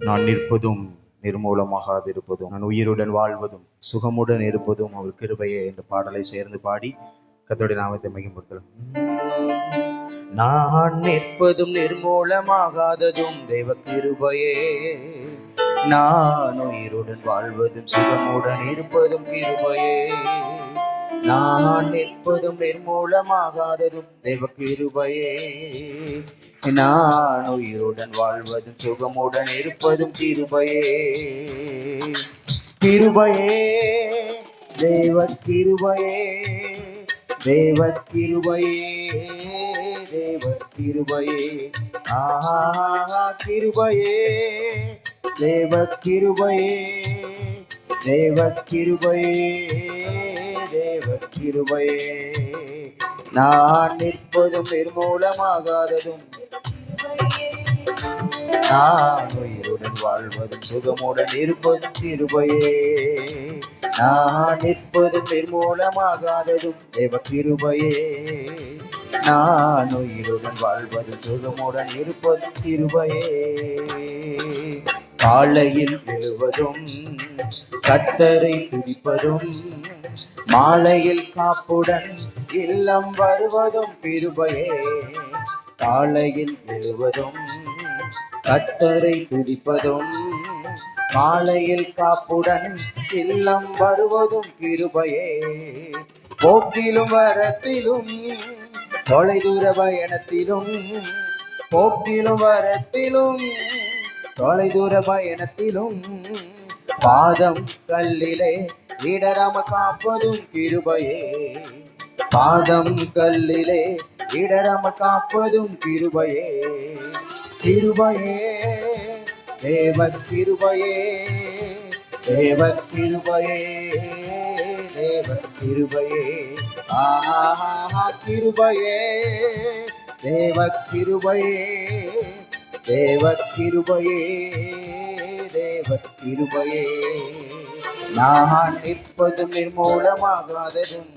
நான் நிற்பதும் நிர்மூலமாகாதிருப்பதும், நான் உயிருடன் வாழ்வதும் சுகமுடன் இருப்பதும் அவர் கிருபையே என்ற பாடலை சேர்ந்து பாடி கர்த்தருடைய நாமத்தை மகிமைப்படுத்தலாம். நான் நிற்பதும் நிர்மூலமாகாததும் தெய்வ கிருபையே, நான் உயிருடன் வாழ்வதும் சுகமுடன் இருப்பதும் கிருபையே. நான் நிற்பதும் நிர்மூலமாகாததும் தெய்வ கிருபையே, நான் உயிருடன் வாழ்வதும் சுகமுடன் இருப்பதும் கிருபையே. கிருபையே தேவ கிருபையே, தேவ கிருபையே, தேவ கிருபையே, ஆஹா கிருபையே, தேவ கிருபையே, தேவ கிருபையே, தேவ கிருபையே. நான் நிற்பதும் நிர்மூலமாகாததும், நான் உயிருடன் வாழ்வதும் சுகமுடன் இருப்பதும் கிருபையே. நான் நிற்பதும் நிர்மூலமாகாததும் தேவ கிருபையே, நான் உயிருடன் வாழ்வதும் சுகமுடன் இருப்பதும் கிருபையே. காலையில் எழுவதும் கர்த்தரை துதிப்பதும், மாலையில் காப்புடன் இல்லம் வருவதும் கிருபையே. காலையில் எழுவதும் கர்த்தரை துதிப்பதும், மாலையில் காப்புடன் இல்லம் வருவதும் கிருபையே. போக்கிலும் வரத்திலும் தொலைதூர பயணத்திலும், போக்கிலும் வரத்திலும் தொலைதூர பயணத்திலும், பாதம் கல்லிலே இடராம காப்பதும் கிருபையே. பாதம் கல்லிலே இடராம காப்பதும் கிருபையே. கிருபையே தேவ கிருபையே, தேவ கிருபையே, தேவ கிருபையே, ஆஹா கிருபையே, தேவ கிருபையே, தேவ கிருபையே, தேவ கிருபையே. நான் நிற்பதும் நிர்மூலமாகாததும்,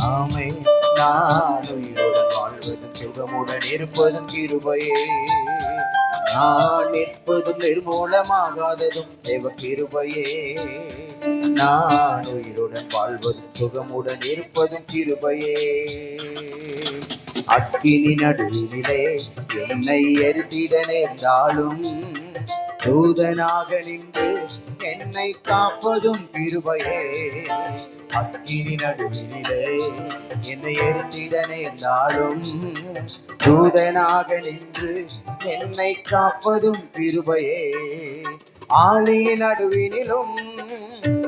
ஆமை நான் உயிருடன் வாழ்வதும் சுகமுடன் இருப்பதும் கிருபையே. நான் நிற்பதும் நிர்மூலமாகாததும் தேவ கிருபையே, நான் உயிருடன் வாழ்வதும் சுகமுடன் இருப்பதும் கிருபையே. அக்கினி நடுவிலே என்னை எரித்திட நேர்ந்தாலும், தூதனாக நின்று என்னை காப்பதும் கிருபையே. அக்கினி நடுவிலே என்னை எரித்திட நேர்ந்தாலும், தூதனாக நின்று என்னை காப்பதும் கிருபையே. ஆழியின் நடுவினிலும்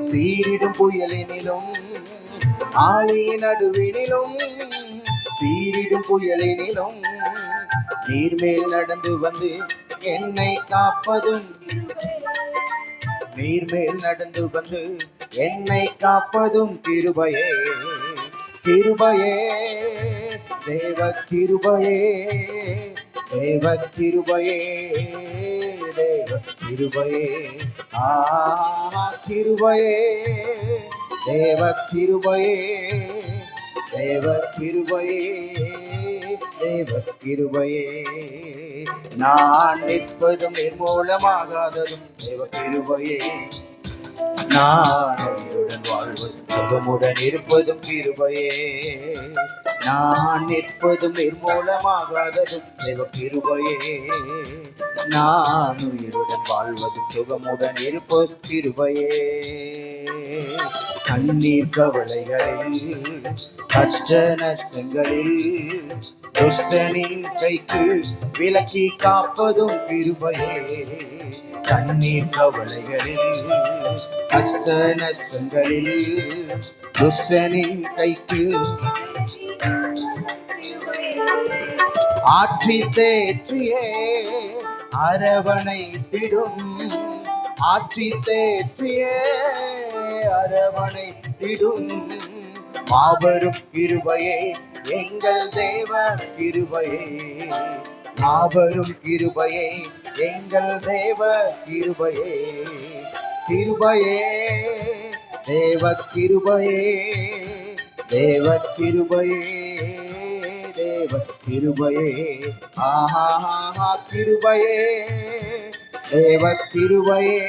சீரிடும் புயலினிலும், ஆழியின் நடுவினிலும் சீரிடும் புயலினிலும், நீர்மேல் நடந்து வந்து என்னை காப்பதும், நீர்மேல் நடந்து வந்து என்னை காப்பதும் கிருபையே. கிருபையே தேவ கிருபையே, தேவ கிருபையே, தேவ கிருபையே, ஆஹா கிருபையே, தேவ கிருபையே, தேவ கிருபையே, தேவ கிருபையே. நான் நிற்பதும் நிர்மூலமாகாததும் தேவ கிருபையே, நான் உயிருடன் வாழ்வதும் சுகமுடன் இருப்பதும் கிருபையே. நான் நிற்பதும் நிர்மூலமாகாததும் தேவ கிருபையே, நான் உயிருடன் வாழ்வதும் சுகமுடன் இருப்பதும் கிருபையே. கண்ணீர் கவலைகளில் கஷ்ட நஷ்டங்களில் துஷ்டனின் கைக்கு விலக்கி காப்பதும் கிருபையே. கண்ணீர் கவலைகளில் கஷ்ட நஷ்டங்களில் துஷ்டனின் கைக்கு ஆற்றி தேற்றியே அரவணைத்திடும், ஆற்றி தேற்றியே அரவணைத்திடும், மாபெரும் கிருபையே எங்கள் தேவ கிருபையே. மாபெரும் கிருபையே எங்கள் தேவ கிருபையே. கிருபையே தேவ கிருபையே, தேவ கிருபையே, தேவ கிருபையே, ஆஹா கிருபையே, தேவ கிருபையே,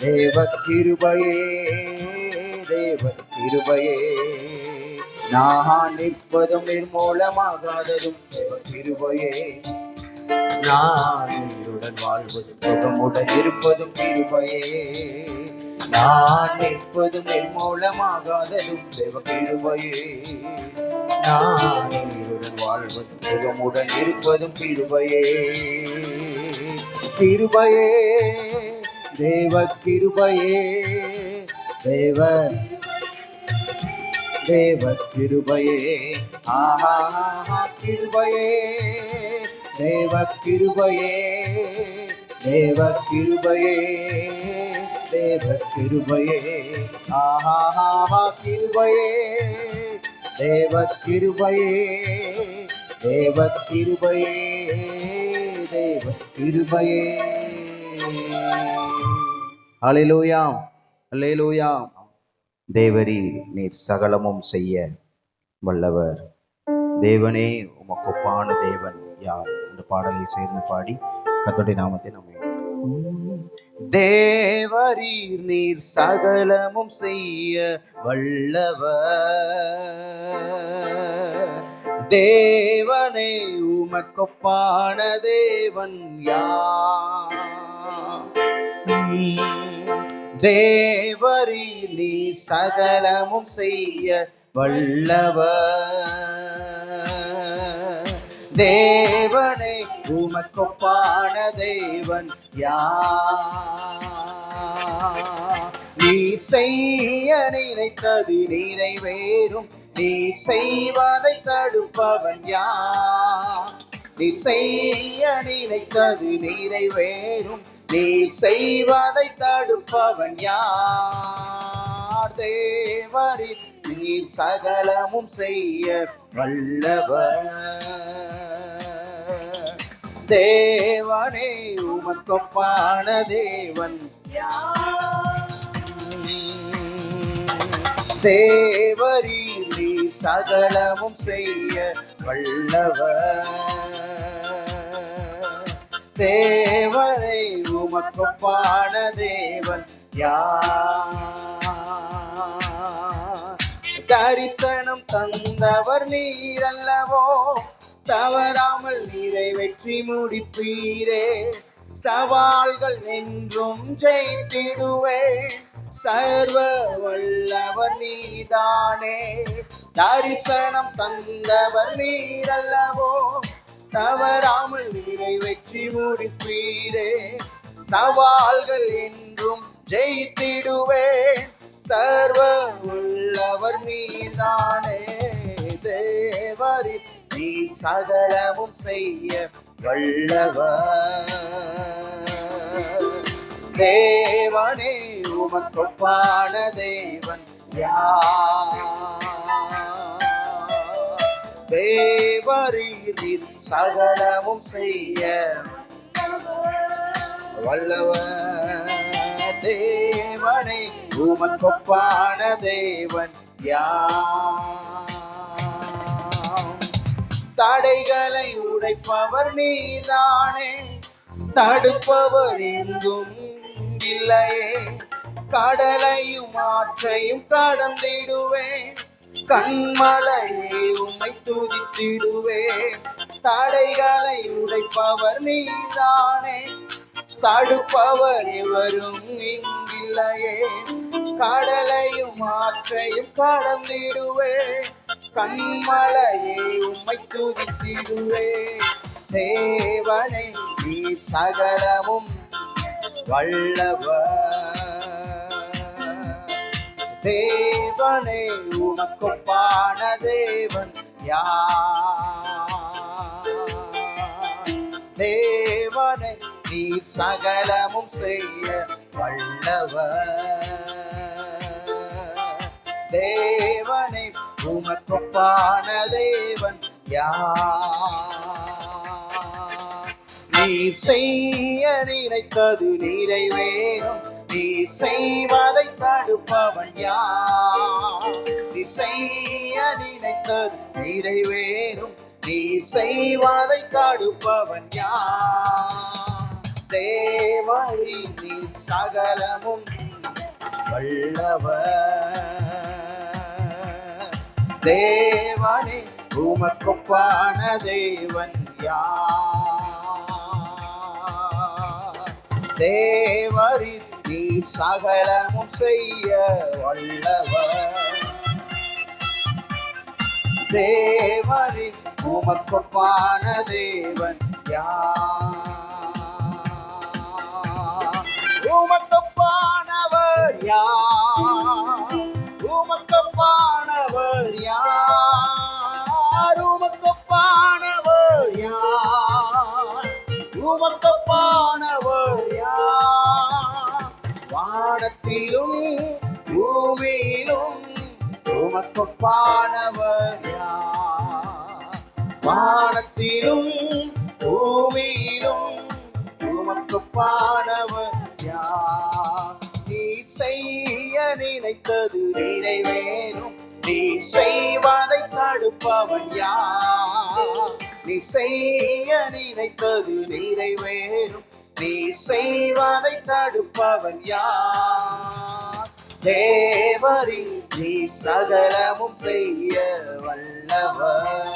தேவ கிருபையே, தேவ கிருபையே. நான் நிற்பதும் நிர்மூலமாகாததும் தேவ கிருபையே. நான் உயிருடன் வாழ்வதும் சுகமுடன் இருப்பதும் கிருபையே. நான் நிற்பதும் நிர்மூலமாகாததும் தேவ கிருபையே. நான் உயிருடன் வாழ்வதும் சுகமுடன் இருப்பதும் கிருபையே. கிருபையே, தேவ கிருபையே, தேவ தேவ கிருபையே. ஆஹா கிருபையே, தேவ கிருபையே, தேவ கிருபையே, தேவ கிருபையே. ஆஹா கிருபையே, தேவ கிருபையே, தேவ கிருபையே, தேவ கிருபையே. ஹல்லேலூயா, ஹல்லேலூயா. தேவரீர் நீர் சகலமும் செய்ய வல்லவர். தேவனே உமக்கொப்பான தேவன் யார் என்ற பாடலை சேர்ந்து பாடி கர்த்தருடைய நாமத்தை நம்ம தேவரீர் நீர் சகலமும் செய்ய வல்லவர். தேவனே உமக்கொப்பான தேவன் யார்? தேவரீர் நீர் சகலமும் செய்ய வல்லவர். தேவனே உமக்கொப்பான தேவன் யார்? நீ செய்ய நினைத்தது நிறைவேறும், நீ செய்வதை தடுப்பவன் யார்? நீ செய்ய நினைத்தது நிறைவேறும், நீ செய்வதை தடுப்பவன் யார்? தேவரீர் நீர் சகலமும் செய்ய வல்லவர். தேவனே உமக்கொப்பான தேவன் யார்? தேவரீர் நீர் சகலமும் செய்ய வல்லவர். தேவனை உமக்கொப்பான தேவன் யார்? தரிசனம் தந்தவர் நீர் அல்லவோ, தவறாமல் நிறைவேற்றி முடிப்பீரே. சவால்கள் என்றும் ஜெயித்திடுவேன், சர்வ வல்லவர் நீதானே. தரிசனம் தந்தவர் நீர் அல்லவோ, தவறாமல் நிறைவேற்றி முடிப்பீரே. சவால்கள் என்றும் ஜெயித்திடுவேன், சர்வ உள்ளவர் நீதானே. தேவரீர் நீ சகலமும் செய்ய வல்லவர். தேவனே உமக்கொப்பான தேவன் யார்? தேவரீர் சகலமும் செய்ய வல்லவர். தேவனே உமக்கொப்பான தேவன் யார்? தடைகளை உடைப்பவர் நீதானே, தடுப்பவர் எங்கும் இல்லையே. கடலையும் ஆற்றையும் கடந்திடுவேன், கண்மலையே உம்மை துதித்திடுவேன். தடைகளை உடைப்பவர் நீதானே, தடுப்பவர் எவரும் இங்கில்லையே. கடலையும் ஆற்றையும் கடந்திடுவேன், கண்மலையே உம்மை துதித்திடுவேன். தேவனே நீ சகலமும் வல்லவர். தேவனே உமக்கொப்பான தேவன் யார்? தேவனே நீ சகலமும் செய்ய வல்லவர். தேவனே உமக்கொப்பான தேவன் யார்? நீ செய்ய நினைத்தது நிறைவேறும், நீ செய்வதை தடுப்பவன் யார்? நீ செய்ய நினைத்தது நிறைவேறும், நீ செய்வதை தடுப்பவன் யார்? தேவரீ நீ சகலமும் வல்லவர். தேவனே உமக்கொப்பான தேவன் யார்? தேவரீ நீ சகலமும் செய்ய வல்லவர். தேவனே உமக்கொப்பான தேவன் யார்? உமக்கொப்பானவர் யார்? உமக்கொப்பானவர் யார்? உமக்கொப்பானவர் யார்? உமக்கொப்பானவர் யார்? வானத்திலும் பூமியிலும் உமக்கொப்பானவர் யார்? வானத்திலும் பூமியிலும் உமக்கொப்பானவர் யார்? நீ செய்ய நினைத்தது நிறைவேறும், நீ செய்வதை தடுப்பவன் யார்? நீ செய்ய நினைத்தது நிறைவேறும், நீ செய்வதை தடுப்பவன் யார்? தேவரீ நீ சகலமும் செய்ய வல்லவர்.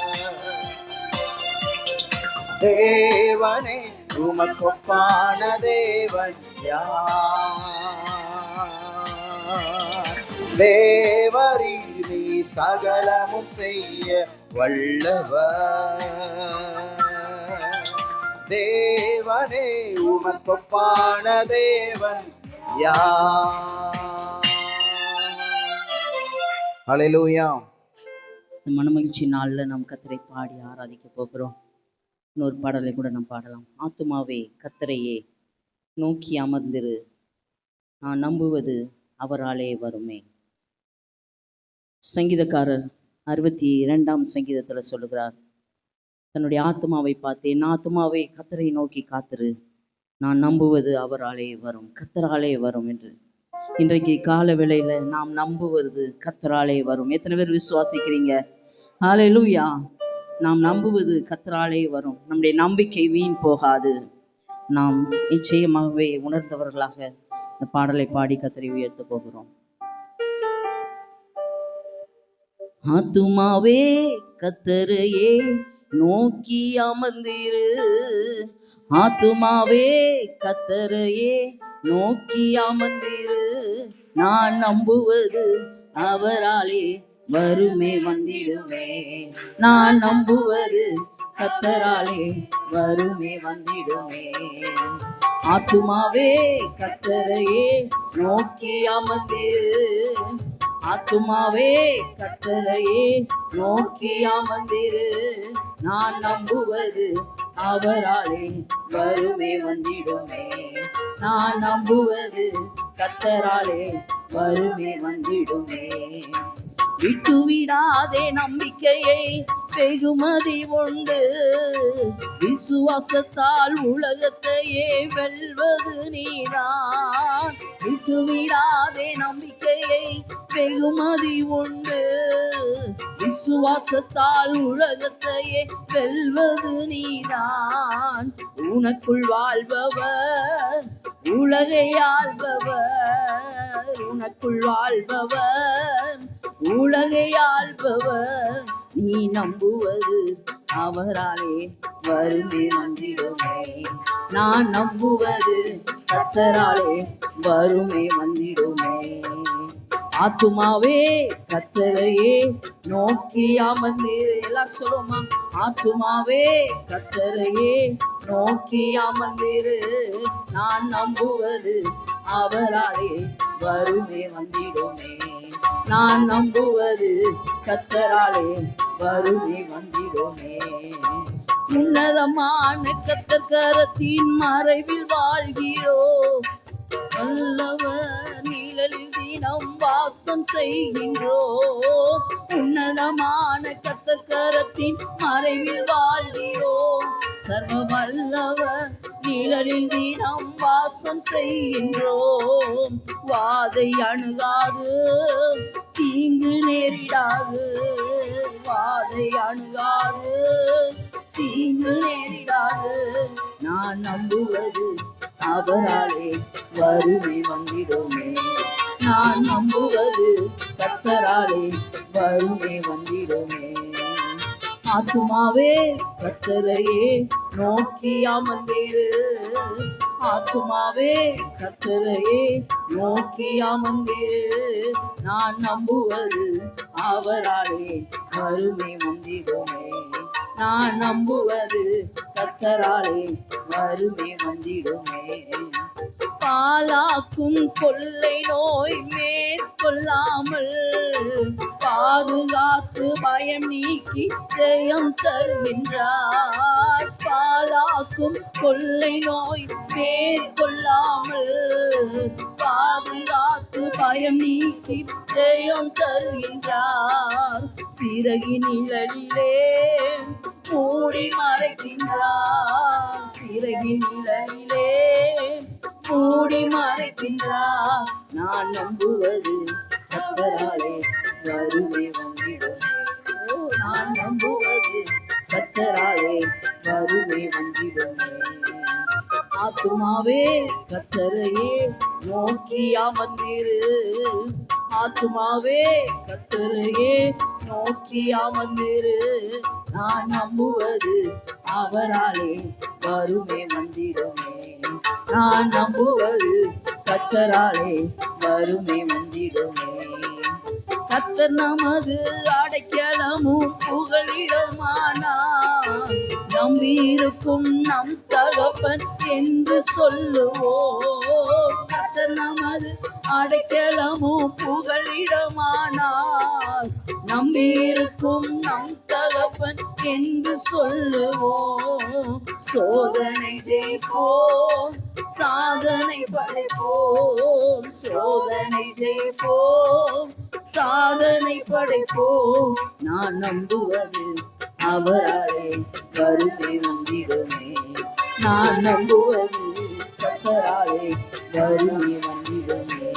தேவனே உமக்கொப்பான தேவன் யார்? தேவரீ நீ சகலமும் செய்ய வல்லவர். தேவனே உமக்கொப்பான தேவன் யார்? ஹல்லேலூயா. மனமகிழ்ச்சி நாளில் நாம் கர்த்தரை பாடி ஆராதிக்க போகிறோம். இன்னொரு பாடலை கூட நாம் பாடலாம். ஆத்துமாவே கர்த்தரையே நோக்கி அமர்ந்திரு, நான் நம்புவது அவராலே வருமே. சங்கீதக்காரர் 62ஆம் சங்கீதத்தில் சொல்லுகிறார், தன்னுடைய ஆத்மாவை பார்த்து, என் ஆத்மாவை கர்த்தரை நோக்கி காத்திரு, நான் நம்புவது அவராலே வரும், கர்த்தராலே வரும் என்று. இன்றைக்கு கால வேளையில நாம் நம்புவது கர்த்தராலே வரும். எத்தனை பேர் விசுவாசிக்கிறீங்க? ஹல்லேலூயா. நாம் நம்புவது கர்த்தராலே வரும். நம்முடைய நம்பிக்கை வீண் போகாது. நாம் நிச்சயமாகவே உணர்ந்தவர்களாக இந்த பாடலை பாடி கர்த்தரை உயர்த்த போகிறோம். ஆத்துமாவே கர்த்தரையே நோக்கி அமர்ந்திரு, ஆத்துமாவே கர்த்தரையே நோக்கி அமர்ந்திரு, நான் நம்புவது அவராலே வருமே வந்திடுமே, நான் நம்புவது கர்த்தராலே வருமே வந்திடுமே. ஆத்துமாவே கர்த்தரையே நோக்கி அமர்ந்திரு, ஆத்துமாவே கர்த்தரையே நோக்கி அமர்ந்திரு, நான் நம்புவது அவராலே வருமே வந்திடுமே, நான் நம்புவது கர்த்தராலே வருமே வந்திடுமே. விட்டு விடாதே நம்பிக்கையை, வெகுமதி உண்டு, விசுவாசத்தால் உலகத்தையே வெல்வது நீதான். விட்டு விடாதே நம்பிக்கையை, வெகுமதி உண்டு, விசுவாசத்தால் உலகத்தையே வெல்வது நீதான். உனக்குள் வாழ்பவர் உலகை ஆள்பவர், உனக்குள் வாழ்பவர் உலகை ஆள்பவர், நீ நம்புவது அவராலே வருமே வந்திடுமே, நான் நம்புவது கர்த்தராலே வருமே வந்திடுமே. ஆத்துமாவே கர்த்தரையே நோக்கி அமர்ந்திரு. எல்லாரும் சொல்லுவோமா? ஆத்துமாவே கர்த்தரையே நோக்கி அமர்ந்திரு, நான் நம்புவது அவராலே வருமே வந்திடுமே, நான் நம்புவது கர்த்தராலே வருமே வந்திடுமே. உன்னதமான கர்த்தர் கரத்தின் மறைவில் வாழ்கிறோம், வல்லவர் நிழலில் தினம் வாசம் செய்கின்றோம். உன்னதமான கர்த்தர் கரத்தின் மறைவில் வாழ்கிறோம், சர்வ வல்லவர் நிழலில் தினம் வாசம் செய்கின்றோம். வாதை அணுகாது, தீங்கு நேரிடாது, வாதை அணுகாது, தீங்கு நேரிடாது, நான் நம்புவது அவராலே வறுமை வந்திடுமே. நான் நம்புவது கர்த்தராலே வறுமை வந்திடுமே. ஆத்துமாவே கர்த்தரையே நோக்கி அமர்ந்திரு. ஆத்துமாவே கர்த்தரையே நோக்கி அமர்ந்திரு. நான் நம்புவது அவராலே வறுமை வந்திடுமே. நான் நம்புவது கர்த்தராலே வறுமை வந்திடுமே. பாலாக்கும் கொள்ளை நோய் மேற்கொள்ளாமல் பாதுகாத்து பயம் நீக்கி ஜெயம் தருகின்றார். பாலாக்கும் கொள்ளை நோய் மேற்கொள்ளாமல் பாதுகாத்து பயம் நீக்கி ஜெயம் தருகின்றார். சிறகின் நிழலிலே மூடி மறைக்கின்றார். சிறகின் நிழலிலே மூடி மறைக்கின்றார். நான் நம்புவது கர்த்தராலே வறுமை வந்திடும். நான் நம்புவது கர்த்தராலே வறுமை வந்திடுமே. ஆத்துமாவே கர்த்தரையே நோக்கி அமர்ந்திரு. ஆத்துமாவே கர்த்தரையே நோக்கி அமர்ந்திரு. நான் நம்புவது அவராலே வறுமை வந்திடுமே. நான் நம்புவது கர்த்தராலே வறுமை வந்திடுமே. கர்த்தர் நமது அடைக்கலமும் புகலிடமானார். நம்பியிருக்கும் நம் தகப்பன் என்று சொல்லுவோம். கர்த்தர் நமது அடைக்கலமும் புகலிடமானார். நம்பியிருக்கும் நம் தகப்பன் என்று சொல்லுவோம். சோதனை ஜெயிப்போம், சாதனை படைப்போம். சோதனை ஜெயிப்போம், சாதனை படைப்போம். நான் நம்புவது அவராலே வறுமை வந்திடுமே. நான் நம்புவது கர்த்தராலே வறுமை வந்திடுமே.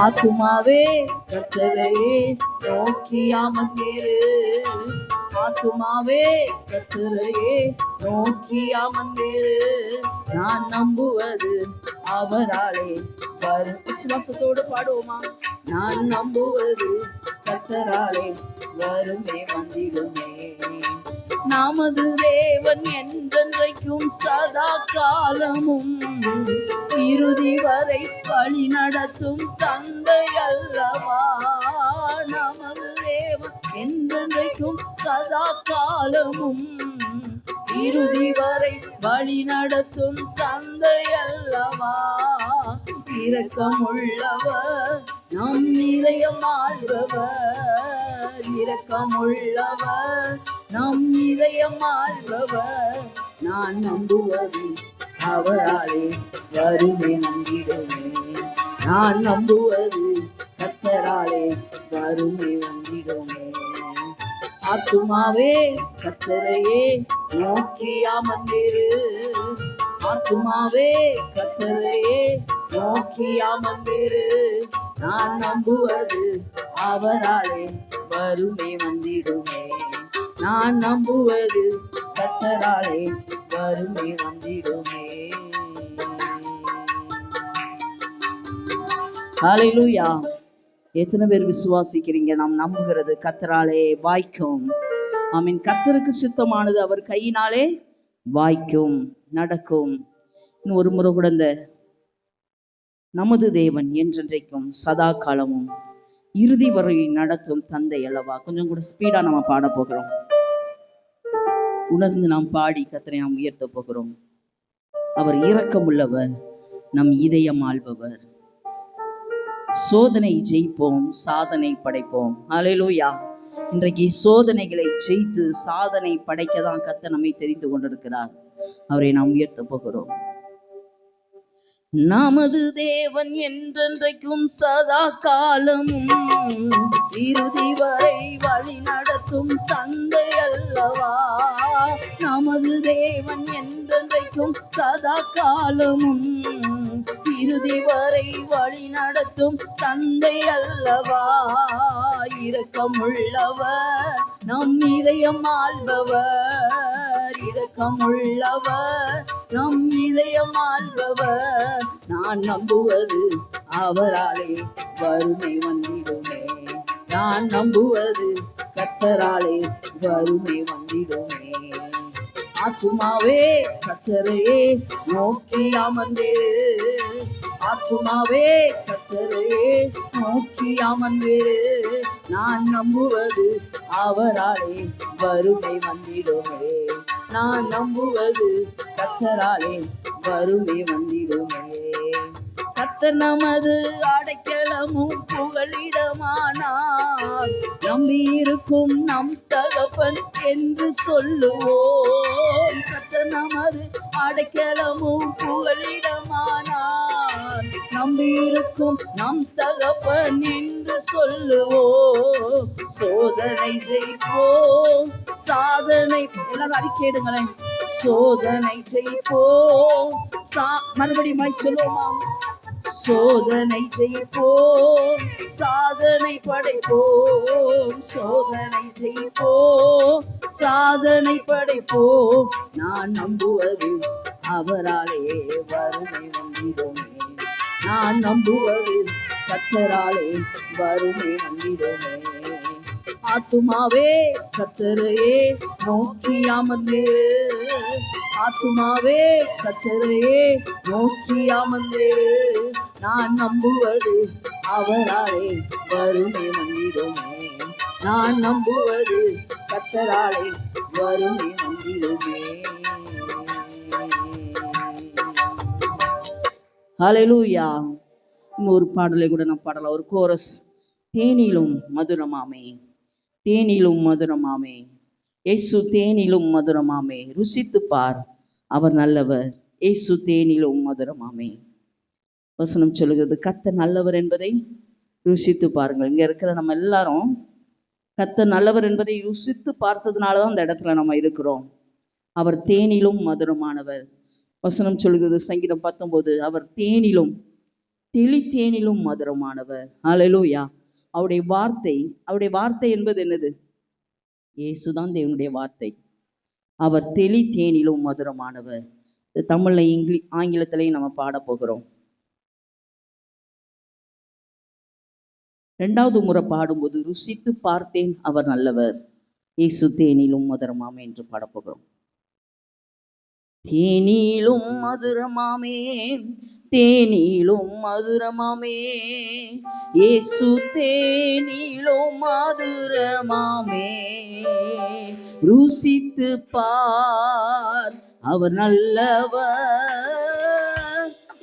ஆத்துமாவே கர்த்தரையே நோக்கி அமர்ந்திரு. ஆத்துமாவே கர்த்தரையே நோக்கி அமர்ந்திரு. நான் நம்புவது அவராலே விசுவாசத்தோடு பாடுவோமா? நான் நம்புவது கர்த்தராலே வறுமை வந்திடுமே. நமது தேவன் என்றென்றைக்கும் சதா காலமும் இறுதி வரை வழி நடத்தும் தந்தை அல்லவா. நமது தேவன் என்றென்றைக்கும் சதா காலமும் இறுதி வரை வழி நடத்தும் தந்தை அல்லவா. இரக்கமுள்ளவர் நம் இதயம் ஆள்பவர். இரக்கமுள்ளவர் நம் இதயம் ஆள்பவர். நான் நம்புவது அவராலே வறுமை வந்திடுமே. நான் நம்புவது கர்த்தராலே வறுமை வந்திடுமே. ஆத்துமாவே கர்த்தரையே நோக்கி அமர்ந்திரு. ஆத்துமாவே கர்த்தரையே நோக்கி அமர்ந்திரு. நான் நம்புவது அவராலே வறுமை வந்திடுமே. நான் நம்புவது கர்த்தராலே வறுமை வந்திடுமே. ஹல்லேலூயா. எத்தனை பேர் விசுவாசிக்கிறீங்க? நாம் நம்புகிறது கர்த்தராலே வாய்க்கும். ஆமீன். கர்த்தருக்கு சித்தமானது அவர் கையினாலே வாய்க்கும், நடக்கும். இன்னும் ஒரு முறை கூட இந்த நமது தேவன் என்றென்றைக்கும் சதா காலமும் இறுதி வரை நடத்தும் தந்தை அல்லவா. கொஞ்சம் கூட ஸ்பீடா நம்ம பாட போகிறோம். உணர்ந்து நாம் பாடி கர்த்தரை நாம் உயர்த்த போகிறோம். அவர் இரக்கமுள்ளவர், நம் இதயம் ஆள்பவர். சோதனை ஜெயிப்போம், சாதனை படைப்போம். ஹல்லேலூயா. இன்றைக்கு சோதனைகளை ஜெயித்து சாதனை படைக்க தான் கர்த்தர் நம்மை தெரிந்து கொண்டிருக்கிறார். அவரை நாம் உயர்த்த போகிறோம். நமது தேவன் என்றென்றைக்கும் சதா காலமும் இறுதி வரை வழி நடத்தும் தந்தை அல்லவா. நமது தேவன் என்றென்றைக்கும் சதா காலமும் இறுதி வரை வழி நடத்தும் தந்தை அல்லவா. இரக்கமுள்ளவர் நம் இதயம் ஆள்பவர். இரக்கமுள்ளவர், நம் இதயம் ஆள்பவர். நான் நம்புவது அவராலே வறுமை வந்திடுமே. நான் நம்புவது கர்த்தராலே வறுமை வந்திடுமே. ஆத்துமாவே கர்த்தரையே நோக்கி அமர்ந்திரு. ஆத்துமாவே கர்த்தரையே நோக்கி அமர்ந்திரு. நான் நம்புவது அவராலே வறுமை வந்திடுமே. நான் நம்புவது கர்த்தராலே வறுமை வந்திடுமே. கர்த்தர் நமது அடைக்கலமும் புகலிடமானார், நம்பியிருக்கும் நம் தகப்பன் என்று சொல்லுவோம். கர்த்தர் நமது அடைக்கலமும் புகலிடமானார், நம்பியிருக்கும் நம் தகப்பன் என்று சொல்லுவோம். சோதனை ஜெயிப்போம், சாதனை, எல்லாரும் அறிக்கையிடுங்களேன். சோதனை ஜெயிப்போம், மறுபடியும் சொல்லுவோமா? சோதனை ஜெயிப்போம், சாதனை படைப்போம். சோதனை ஜெயிப்போம், சாதனை படைப்போம். நான் நம்புவது அவராலே வறுமை வந்திடுமே. நான் நம்புவது கர்த்தராலே வறுமை வந்திடுமே. ஆத்துமாவே கர்த்தரையே நோக்கி அமர்ந்திரு. ஆத்துமாவே கர்த்தரையே நோக்கி அமர்ந்திரு. நான் நம்புவது அவராலே வறுமை வந்திடுமே. நான் நம்புவது கர்த்தராலே வறுமை வந்திடுமே. ஹல்லேலூயா. இன்னொரு பாடலை கூட நான் பாடலாம், ஒரு கோரஸ். தேனிலும் மதுரமாமே, தேனிலும் மதுரமாமே, இயேசு தேனிலும் மதுரமாமே, ருசித்து பார் அவர் நல்லவர். இயேசு தேனிலும் மதுரமாமே. வசனம் சொல்லுகிறது கர்த்தர் நல்லவர் என்பதை ருசித்து பாருங்கள். இங்க இருக்கிற நம்ம எல்லாரும் கர்த்தர் நல்லவர் என்பதை ருசித்து பார்த்ததுனாலதான் அந்த இடத்துல நம்ம இருக்கிறோம். அவர் தேனிலும் மதுரமானவர். வசனம் சொல்லுகிறது சங்கீதம் 19, அவர் தேனிலும் தெளித்தேனிலும் மதுரமானவர். ஹல்லேலூயா. அவருடைய வார்த்தை என்பது என்னது? இயேசுதான் தேவனுடைய வார்த்தை. அவர் தெளித்தேனிலும் மதுரமானவர். தமிழ்ல ஆங்கிலத்திலையும் நம்ம பாட போகிறோம். 2வது முறை பாடும்போது ருசித்து பார்த்தேன் அவர் நல்லவர், இயேசு தேனிலும் மதுரமாமே என்று பாடப்போகிறோம். தேனிலும் மதுரமாமே, தேனிலும் மதுரமாமே, இயேசு தேனிலும் மதுரமாமே, ருசித்து பார் அவர் நல்லவர்,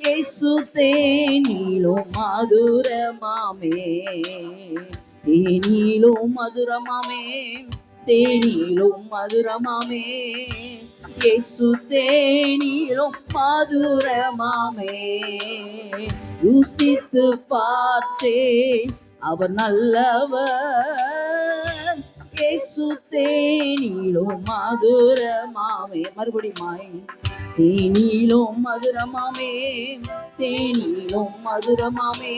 இயேசு தேனிலும் மதுரமாமே, தேனிலும் மதுரமாமே, தேனிலும் மதுரமாமே, இயேசு தேனிலும் மதுரமாமே, ருசித்து பார்த்தேன் அவர் நல்லவர், இயேசு தேனிலும் மதுரமாமே. மறுபடியும் தேனிலும் மதுரமாமே, தேனிலும் மதுரமாமே,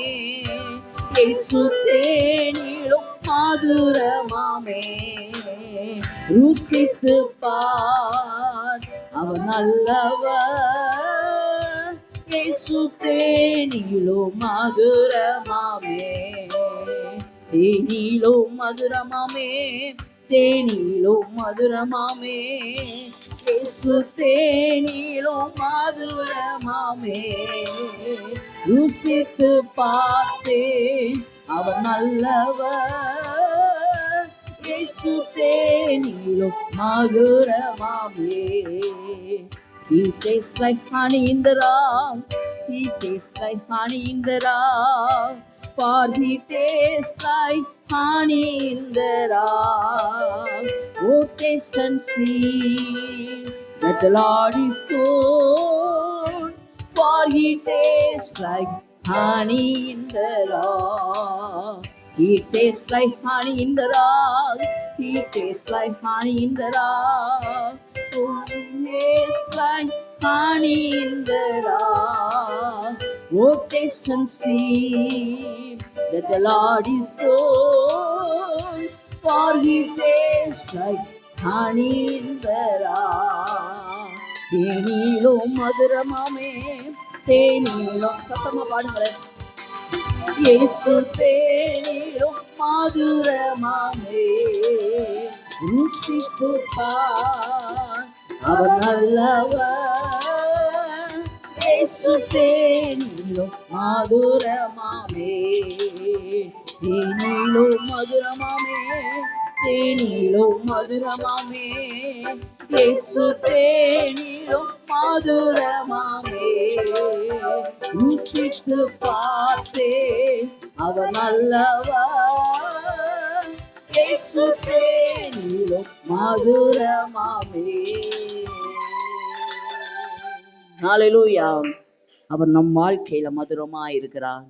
இயேசு தேனிலும் மதுரமாமே, ருசித்து பார் அவர் நல்லவர், இயேசு தேனிலும் மதுரமாமே, தேனிலும் மதுரமாமே, தேனிலும் மதுரமாமே, இயேசு தேனிலும் மதுரமாமே, ருசித்து பார்த்தேன் அவர் நல்லவர், இயேசு தேனிலும் மதுரமாமே. He tastes like honey in the rock, he tastes like honey in the rock, for he tastes like honey in the rock. Oh, taste and see that the Lord is good, for he tastes like honey in the rock. He tastes like honey in the rock, he tastes like honey in the rock. Oh, he tastes like honey in the rock. Oh, taste and see that the Lord is good, for he tastes like கனிந்தரா தேனிலும் மதுரமாமே தேனிலும் சத்தமா பாடுங்களேன் இயேசு தேனிலும் மதுரமாமே ருசித்து பார் அவர் நல்லவர் இயேசு தேனிலும் மதுரமாமே தேனிலும் மதுரமாமே தேனிலும் மதுரமாமே இயேசு தேனிலும் மதுரமாமே ருசித்து பார்த்தேன் அவர் நல்லவர் இயேசு தேனிலும் மதுரமாமே. ஹல்லேலூயா. அவர் நம் வாழ்க்கையில மதுரமா இருக்கிறார்.